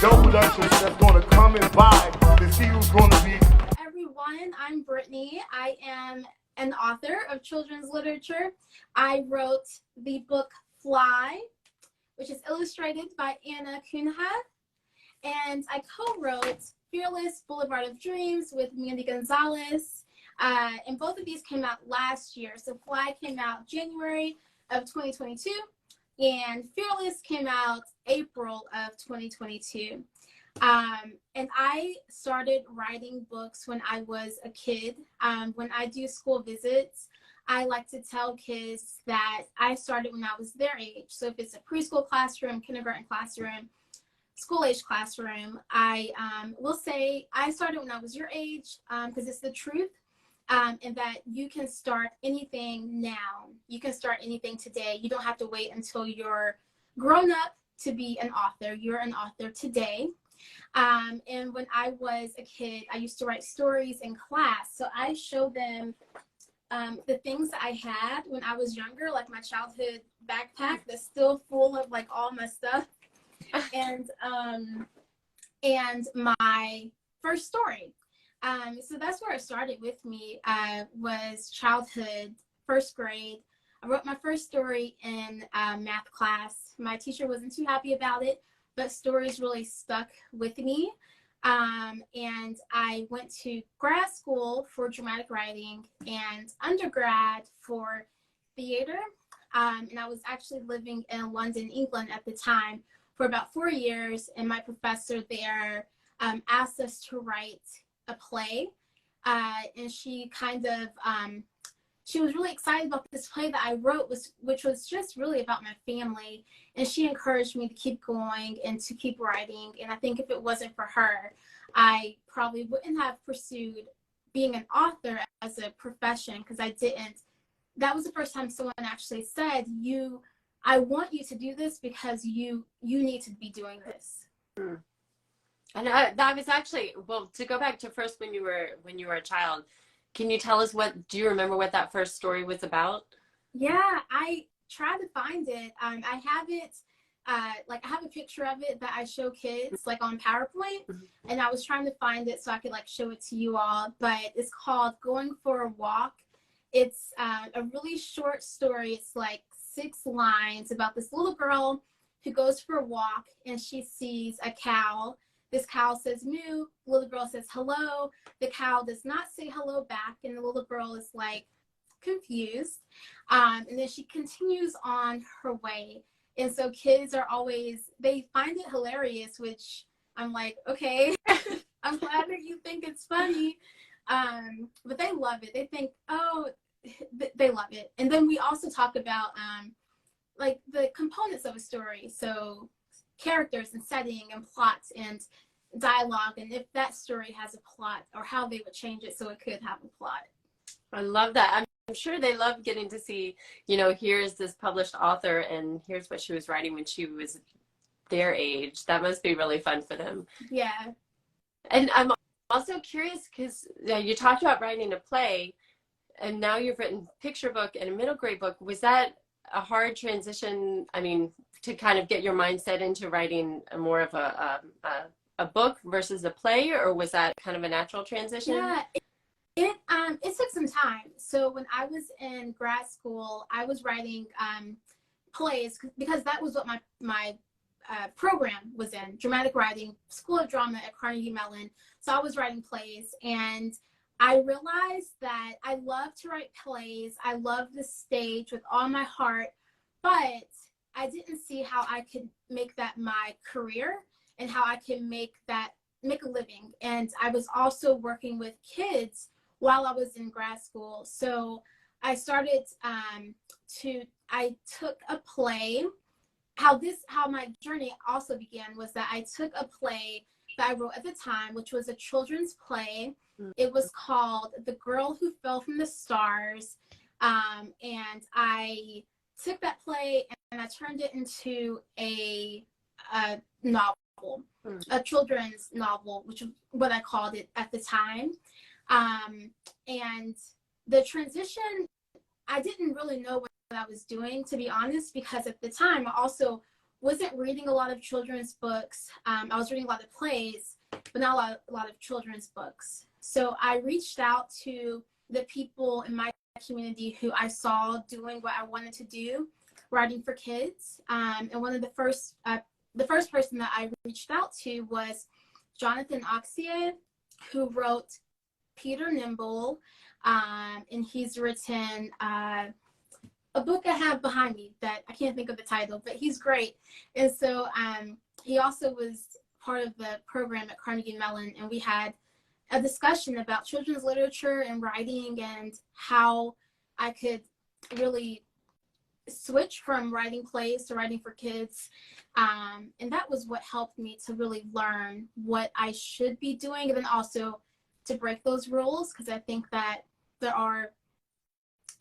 double Dutchess that's gonna come and buy to see who's gonna be. Everyone, I'm Brittany. I am an author of children's literature. I wrote the book Fly, which is illustrated by Cunha, and I co-wrote Fearless, Boulevard of Dreams with Mandy Gonzalez. And both of these came out last year. So Fly came out January of 2022, and Fearless came out April of 2022. And I started writing books when I was a kid. When I do school visits, I like to tell kids that I started when I was their age. So if it's a preschool classroom, kindergarten classroom, school-age classroom, I will say I started when I was your age, because it's the truth, and that you can start anything now. You can start anything today. You don't have to wait until you're grown up to be an author. You're an author today. And when I was a kid, I used to write stories in class. So I showed them the things that I had when I was younger, like my childhood backpack that's still full of like all my stuff. And my first story. So that's where it started with me, was childhood, first grade. I wrote my first story in math class. My teacher wasn't too happy about it, but stories really stuck with me. And I went to grad school for dramatic writing and undergrad for theater. And I was actually living in London, England at the time for about 4 years. And my professor there asked us to write a play. And she kind of, she was really excited about this play that I wrote, which was just really about my family. And she encouraged me to keep going and to keep writing. And I think if it wasn't for her, I probably wouldn't have pursued being an author as a profession, because I didn't. That was the first time someone actually said, I want you to do this because you need to be doing this. Mm. And that was actually, well, to go back to first when you were a child, can you tell us do you remember what that first story was about? Yeah, I tried to find it. I have it, I have a picture of it that I show kids like on PowerPoint, and I was trying to find it so I could like show it to you all, but it's called Going for a Walk. It's a really short story. It's like 6 lines about this little girl who goes for a walk and she sees a cow. This cow says moo, the little girl says hello. The cow does not say hello back, and the little girl is like confused. And then she continues on her way. And so kids are always, they find it hilarious, which I'm like, okay, I'm glad that you think it's funny. But they love it. They think, oh, they love it. And then we also talk about like the components of a story. So characters and setting and plots and dialogue, and if that story has a plot, or how they would change it so it could have a plot. I love that. I'm sure they love getting to see, here's this published author and here's what she was writing when she was their age. That must be really fun for them. Yeah. And I'm also curious because you talked about writing a play, and now you've written a picture book and a middle grade book. Was that a hard transition, to kind of get your mindset into writing more of a book versus a play, or was that kind of a natural transition? Yeah, it took some time. So when I was in grad school, I was writing plays because that was what my program was in, dramatic writing, School of Drama at Carnegie Mellon. So I was writing plays, and I realized that I love to write plays. I love the stage with all my heart, but I didn't see how I could make that my career and how I can make a living. And I was also working with kids while I was in grad school. So I started I took a play. How my journey also began was that I took a play that I wrote at the time, which was a children's play. It was called The Girl Who Fell from the Stars. And I took that play and I turned it into a novel, a children's novel, which is what I called it at the time. And the transition, I didn't really know what I was doing, to be honest, because at the time I also wasn't reading a lot of children's books. I was reading a lot of plays, but not a lot of children's books. So I reached out to the people in my community who I saw doing what I wanted to do, writing for kids. And one of the first person that I reached out to was Jonathan Oxier, who wrote Peter Nimble, and he's written a book I have behind me that I can't think of the title, but he's great. And so he also was part of the program at Carnegie Mellon, and we had a discussion about children's literature and writing and how I could really switch from writing plays to writing for kids. And that was what helped me to really learn what I should be doing, and then also to break those rules, because I think that there are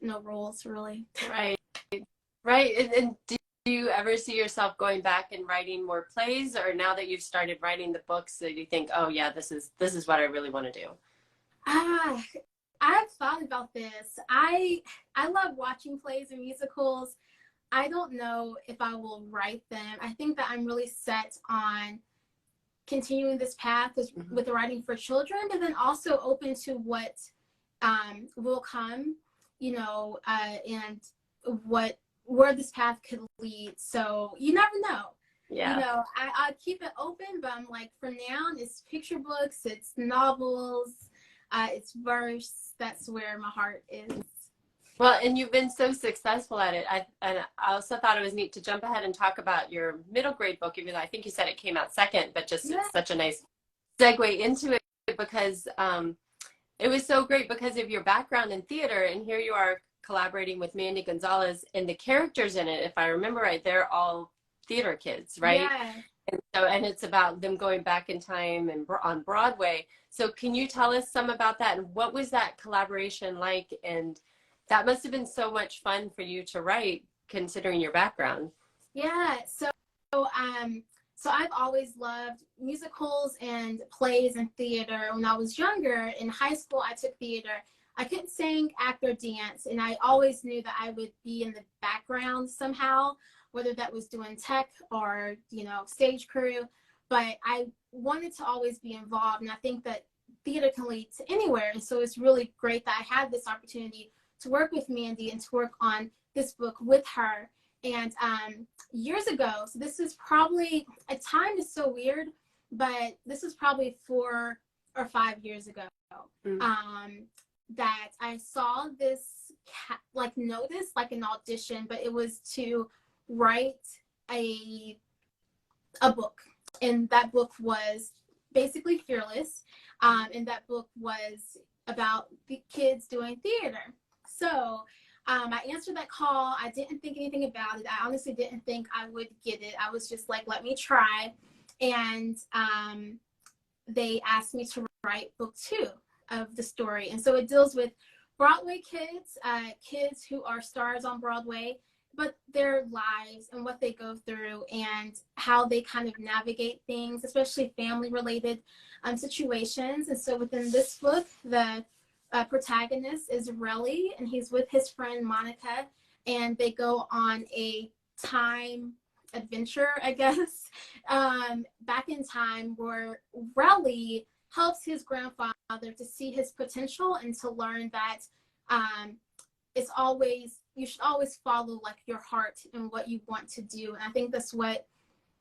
no rules really. Right. And do you ever see yourself going back and writing more plays, or now that you've started writing the books that you think, oh yeah, this is what I really want to do? I've thought about this. I love watching plays and musicals. I don't know if I will write them. I think that I'm really set on continuing this path with writing for children, but then also open to what will come, and where this path could lead. So you never know. Yeah. I keep it open, but I'm like, for now, it's picture books, it's novels, it's verse. That's where my heart is. Well, and you've been so successful at it. And I also thought it was neat to jump ahead and talk about your middle grade book, even though I think you said it came out second, but just it's such a nice segue into it, because it was so great because of your background in theater. And here you are collaborating with Mandy Gonzalez, and the characters in it, if I remember right, they're all theater kids, right? Yeah. And it's about them going back in time and on Broadway. So can you tell us some about that, and what was that collaboration like? And that must have been so much fun for you to write, considering your background. Yeah. So I've always loved musicals and plays and theater. When I was younger, in high school, I took theater. I couldn't sing, act, or dance, and I always knew that I would be in the background somehow, whether that was doing tech or, stage crew. But I wanted to always be involved, and I think that theater can lead to anywhere. And so it's really great that I had this opportunity to work with Mandy and to work on this book with her. And years ago, so this is probably, time is so weird, but this is probably 4 or 5 years ago, that I saw this notice, like an audition, but it was to write a book. And that book was basically Fearless. And that book was about the kids doing theater. So I answered that call. I didn't think anything about it. I honestly didn't think I would get it. I was just like, let me try. And they asked me to write book 2 of the story. And so it deals with Broadway kids, kids who are stars on Broadway, but their lives and what they go through and how they kind of navigate things, especially family-related situations. And so within this book, the protagonist is Relly, and he's with his friend Monica, and they go on a time adventure, I guess, back in time, where Relly helps his grandfather to see his potential and to learn that you should always follow your heart and what you want to do. And I think that's what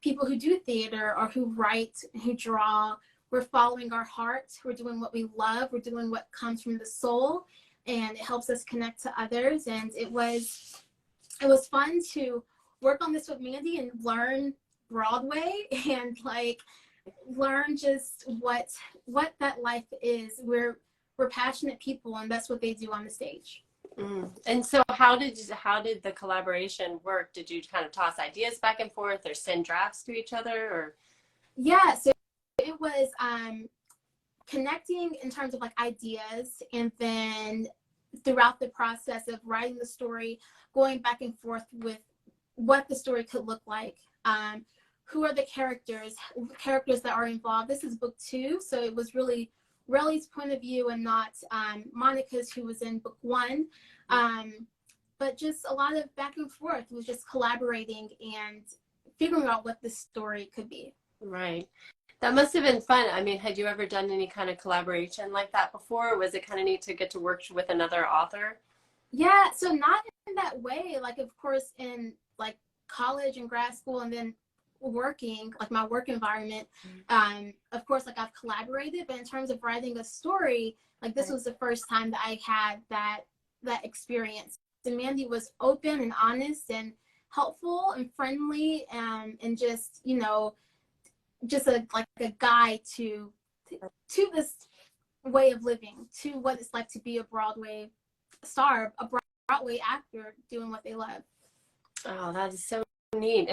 people who do theater or who write, who draw, we're following our heart. We're doing what we love. We're doing what comes from the soul, and it helps us connect to others. And it was fun to work on this with Mandy and learn Broadway and learn just what that life is. We're passionate people, and that's what they do on the stage. And so how did the collaboration work? Did you kind of toss ideas back and forth or send drafts to each other, or? Yeah, so it was connecting in terms of ideas, and then throughout the process of writing the story, going back and forth with what the story could look like. Who are the characters that are involved? This is book 2, so it was really Relly's point of view and not Monica's, who was in book 1. But just a lot of back and forth. It was just collaborating and figuring out what the story could be. Right. That must have been fun. I mean, had you ever done any kind of collaboration like that before? Or was it kind of neat to get to work with another author? Yeah, so not in that way. Like, of course, in like college and grad school, and then working, like my work environment, of course, like I've collaborated, but in terms of writing a story, like this was the first time that I had that experience. And Mandy was open and honest and helpful and friendly, and just, you know, just like a guide to this way of living, to what it's like to be a Broadway star, a Broadway actor doing what they love. Oh, that is so neat.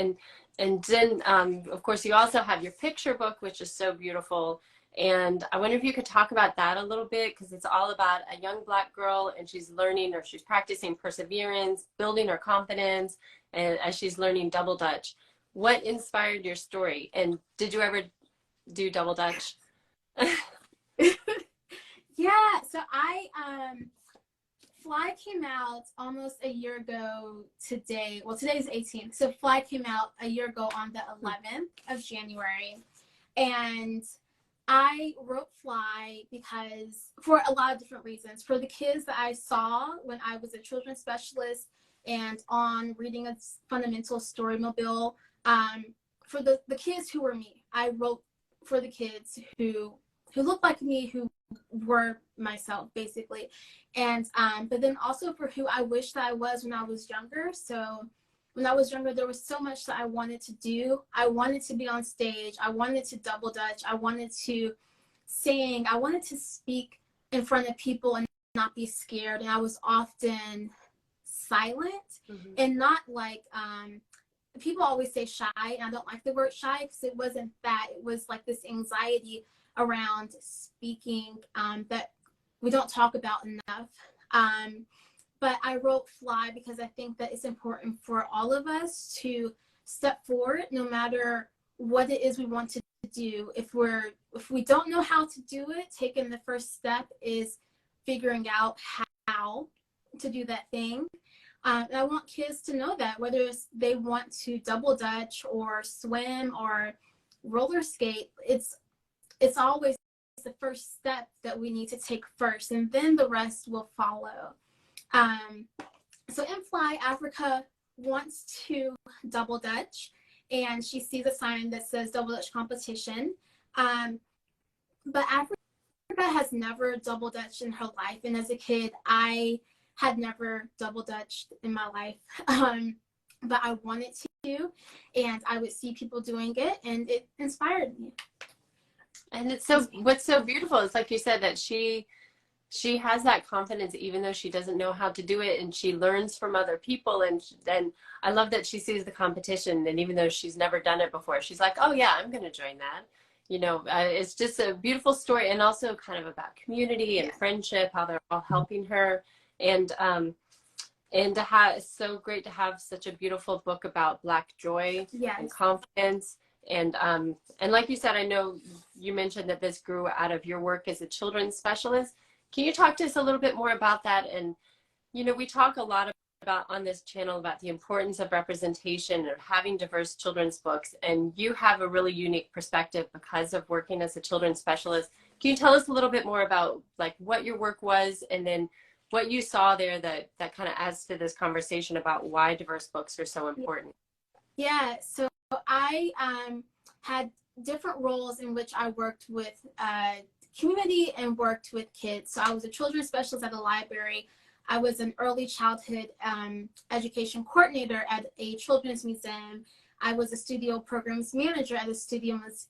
And then of course you also have your picture book, which is so beautiful. And I wonder if you could talk about that a little bit, because it's all about a young Black girl, and she's learning, or she's practicing perseverance, building her confidence, and as she's learning double Dutch. What inspired your story? And did you ever do double Dutch? Yeah, so Fly came out almost a year ago today. Well, today's 18th. So Fly came out a year ago on the 11th of January. And I wrote Fly because, for a lot of different reasons, for the kids that I saw when I was a children's specialist and on Reading a Fundamental Story Mobile, for the kids who were me. I wrote for the kids who looked like me, who were myself, basically. And but then also for who I wished that I was when I was younger. So when I was younger, there was so much that I wanted to do. I wanted to be on stage. I wanted to double Dutch. I wanted to sing. I wanted to speak in front of people and not be scared. And I was often silent, and not like, people always say shy, and I don't like the word shy, because it wasn't that. It was like this anxiety around speaking that we don't talk about enough. But I wrote Fly because I think that it's important for all of us to step forward, no matter what it is we want to do. If we don't know how to do it, taking the first step is figuring out how to do that thing. And I want kids to know that, whether they want to double Dutch or swim or roller skate, it's always the first step that we need to take first, and then the rest will follow. So in Fly, Africa wants to double Dutch, and she sees a sign that says double Dutch competition. But Africa has never double Dutched in her life, and as a kid, I had never double Dutched in my life. But I wanted to, and I would see people doing it, and it inspired me. And it's what's so beautiful is, like you said, that she has that confidence even though she doesn't know how to do it, and she learns from other people. And then I love that she sees the competition, and even though she's never done it before, she's like, oh yeah, I'm going to join that. You know, it's just a beautiful story, and also kind of about community and friendship, how they're all helping her. And to have, it's so great to have such a beautiful book about Black joy and confidence. And like you said, I know you mentioned that this grew out of your work as a children's specialist. Can you talk to us a little bit more about that? And, you know, we talk a lot about on this channel about the importance of representation and having diverse children's books. And you have a really unique perspective because of working as a children's specialist. Can you tell us a little bit more about like what your work was, and then what you saw there that kind of adds to this conversation about why diverse books are so important? Yeah, so I had different roles in which I worked with community and worked with kids. So I was a children's specialist at a library. I was an early childhood education coordinator at a children's museum. I was a studio programs manager at a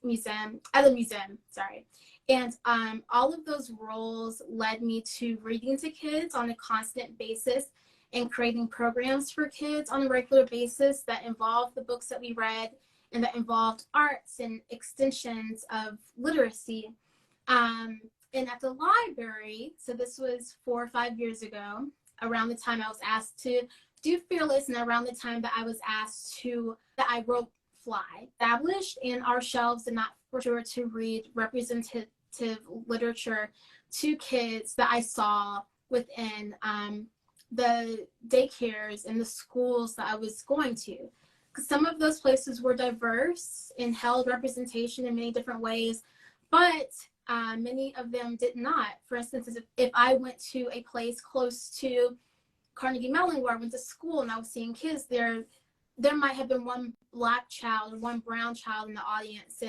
museum, sorry. And all of those roles led me to reading to kids on a constant basis and creating programs for kids on a regular basis that involved the books that we read and that involved arts and extensions of literacy. And at the library, so this was 4 or 5 years ago, around the time I was asked to do Fearless, and around the time that I was asked that I wrote Fly, established in our shelves and not for sure to read representative literature to kids that I saw within the daycares and the schools that I was going to. some of those places were diverse and held representation in many different ways, but many of them did not. For instance, if I went to a place close to Carnegie Mellon where I went to school and I was seeing kids there, there might have been one Black child or one brown child in the audience.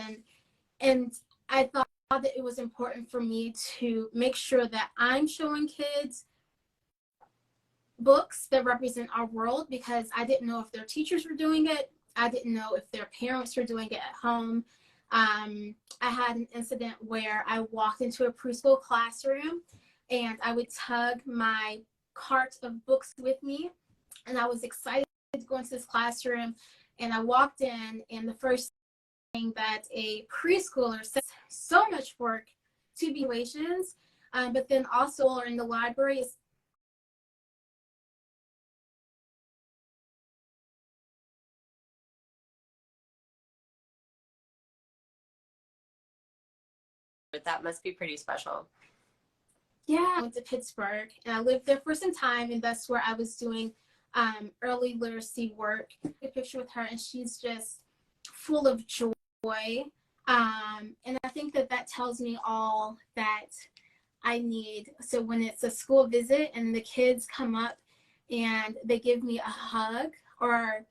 And I thought that it was important for me to make sure that I'm showing kids books that represent our world, because I didn't know if their teachers were doing it. I didn't know if their parents were doing it at home. I had an incident where I walked into a preschool classroom and I would tug my cart of books with me, and I was excited to go into this classroom, and I walked in, and the first thing that a preschooler said, so much work to be situations, but then also in the library is That must be pretty special. Yeah, I went to Pittsburgh and I lived there for some time, and that's where I was doing early literacy work. A picture with her, and she's just full of joy. And I think that that tells me all that I need. So when it's a school visit and the kids come up and they give me a hug, or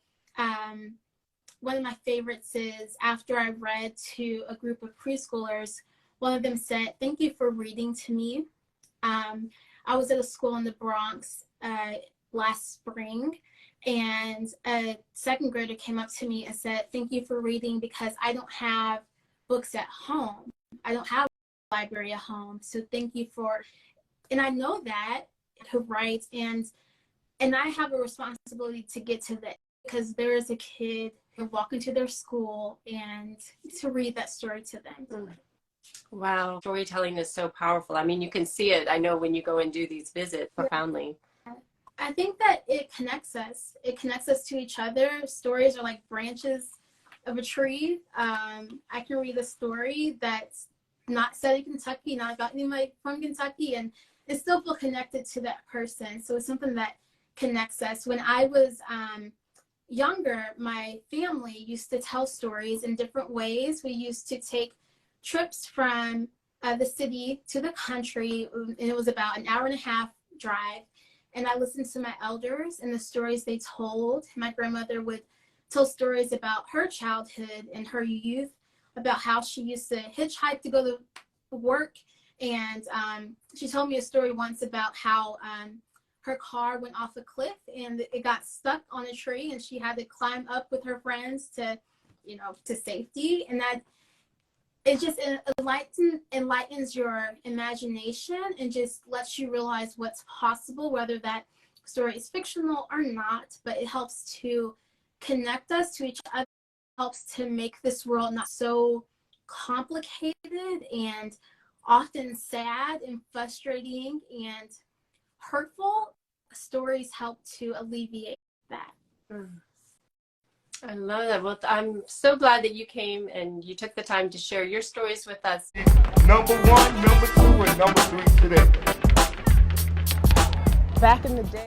one of my favorites is after I read to a group of preschoolers, one of them said, "Thank you for reading to me." I was at a school in the Bronx last spring, and a second grader came up to me and said, "Thank you for reading, because I don't have books at home. I don't have a library at home. So thank you for," and I know that who writes, and I have a responsibility to get to that, because there is a kid who walk into their school and to read that story to them. Wow. Storytelling is so powerful. I mean, you can see it, I know, when you go and do these visits profoundly. I think that it connects us. It connects us to each other. Stories are like branches of a tree. I can read a story that's not set in Kentucky, not about anybody from Kentucky, and it still feel connected to that person. So it's something that connects us. When I was younger, my family used to tell stories in different ways. We used to take trips from the city to the country, and it was about an hour and a half drive. And I listened to my elders and the stories they told. My grandmother would tell stories about her childhood and her youth, about how she used to hitchhike to go to work. And she told me a story once about how her car went off a cliff and it got stuck on a tree, and she had to climb up with her friends to, to safety. And that it just enlightens your imagination and just lets you realize what's possible, whether that story is fictional or not. But it helps to connect us to each other, helps to make this world not so complicated and often sad and frustrating and hurtful. Stories help to alleviate that. I love that. Well, I'm so glad that you came and you took the time to share your stories with us. Number 1, number 2, and number 3 today. Back in the day.